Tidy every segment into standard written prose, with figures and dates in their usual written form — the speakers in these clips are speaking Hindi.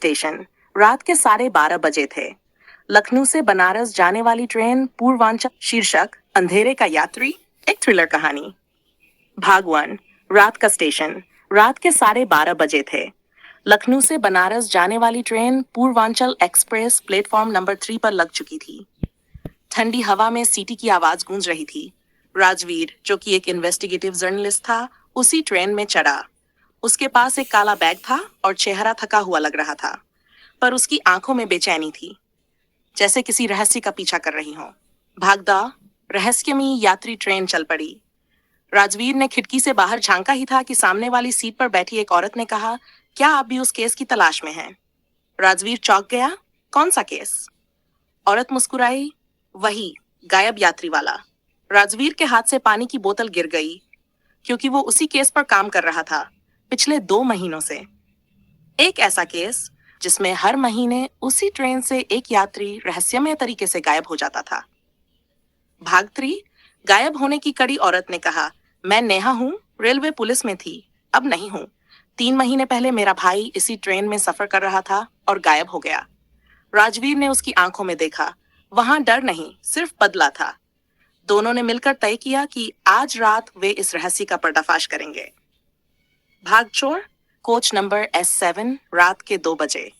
स्टेशन। रात के 12:30 बजे थे। लखनऊ से बनारस जाने वाली ट्रेन पूर्वांचल। शीर्षक अंधेरे का यात्री, एक थ्रिलर कहानी। भाग 1। रात का स्टेशन। रात के 12:30 बजे थे। लखनऊ से बनारस जाने वाली train Purvanchal express platform number 3 पर लग चुकी थी। ठंडी हवा में सीटी की आवाज गूंज रही थी। राजवीर, जो कि एक इन्वेस्टिगेटिव जर्नलिस्ट था, उसी ट्रेन में चढ़ा। उसके पास एक काला बैग था और चेहरा थका हुआ लग रहा था, पर उसकी आंखों में बेचैनी थी, जैसे किसी रहस्य का पीछा कर रही हो। भागदा रहस्यमयी यात्री ट्रेन चल पड़ी। राजवीर ने खिड़की से बाहर झांका ही था कि सामने वाली सीट पर बैठी एक औरत ने कहा, क्या आप भी उस केस की तलाश में हैं? राजवीर चौंक गया। कौन सा केस? औरत मुस्कुराई। वही, गायब यात्री वाला। राजवीर के हाथ से पानी की बोतल गिर गई, क्योंकि वो उसी केस पर काम कर रहा था पिछले 2 महीनों से। एक ऐसा केस जिसमें हर महीने उसी ट्रेन से एक यात्री रहस्यमय तरीके से गायब हो जाता था। भाग 3। गायब होने की कड़ी औरत ने कहा, मैं नेहा हूँ, रेलवे पुलिस में थी, अब नहीं हूँ। 3 महीने पहले मेरा भाई इसी ट्रेन में सफर कर रहा था और गायब हो गया। राजवीर ने उसकी आंखों में देखा। वहां डर नहीं, सिर्फ बदला था। दोनों ने मिलकर तय किया कि आज रात वे इस रहस्य का पर्दाफाश करेंगे। भाग 4। Coach number S7। रात के 2 बजे।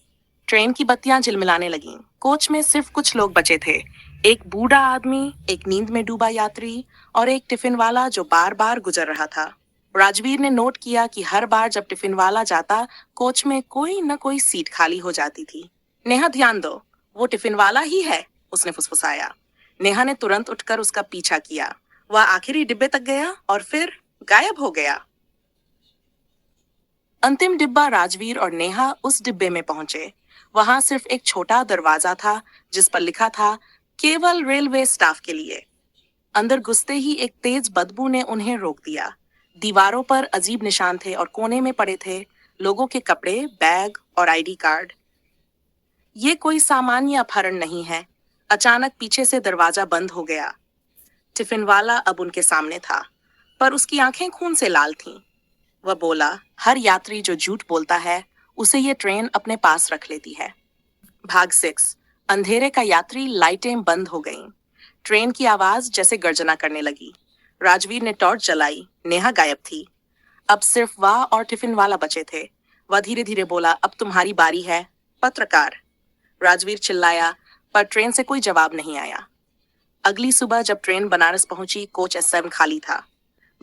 ट्रेन की बत्तियां झिलमिलाने लगीं। कोच में सिर्फ कुछ लोग बचे थे। एक बूढ़ा आदमी, एक नींद में डूबा यात्री और एक टिफिन वाला जो बार बार गुजर रहा था। राजवीर ने नोट किया कि हर बार जब टिफिन वाला जाता, कोच में कोई न कोई सीट खाली हो जाती थी। नेहा, ध्यान दो, वो टिफिन वाला ही है, उसने फुसफुसाया। नेहा ने तुरंत उठकर उसका पीछा किया। वह आखिरी डिब्बे तक गया और फिर गायब हो गया। अंतिम डिब्बा राजवीर और नेहा उस डिब्बे में पहुंचे। वहां सिर्फ एक छोटा दरवाजा था, जिस पर लिखा था, केवल रेलवे स्टाफ के लिए। अंदर घुसते ही एक तेज बदबू ने उन्हें रोक दिया। दीवारों पर अजीब निशान थे और कोने में पड़े थे लोगों के कपड़े, बैग और आईडी कार्ड। ये कोई सामान्य अपहरण नहीं है। अचानक पीछे से दरवाजा बंद हो गया। टिफिन वाला अब उनके सामने था, पर उसकी आंखें खून से लाल थीं। वह बोला, हर यात्री जो झूठ बोलता है, उसे ये ट्रेन अपने पास रख लेती है। भाग 6। अंधेरे का यात्री। लाइटें बंद हो गईं। ट्रेन की आवाज जैसे गर्जना करने लगी। राजवीर ने टॉर्च जलाई। नेहा गायब थी। अब सिर्फ वह और टिफिन वाला बचे थे। वह धीरे धीरे बोला, अब तुम्हारी बारी है, पत्रकार। राजवीर चिल्लाया, पर ट्रेन से कोई जवाब नहीं आया। अगली सुबह जब ट्रेन बनारस पहुंची, कोच S7 खाली था।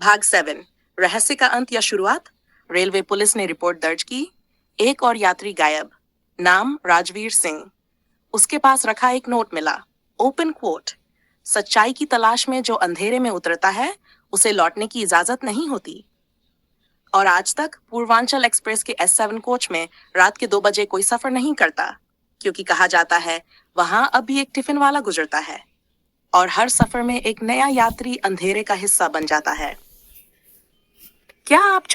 भाग 7। रहस्य का अंत या शुरुआत। रेलवे पुलिस ने रिपोर्ट दर्ज की। एक और यात्री गायब, नाम राजवीर सिंह। उसके पास रखा एक नोट मिला। ओपन कोट, सच्चाई की तलाश में जो अंधेरे में उतरता है, उसे लौटने की इजाजत नहीं होती। और आज तक पूर्वांचल एक्सप्रेस के S7 कोच में रात के 2 बजे कोई सफर नहीं करता, क्योंकि कहा जाता है वहां अब भी एक टिफिन वाला गुजरता है और हर सफर में एक नया यात्री अंधेरे का हिस्सा बन जाता है। क्या आप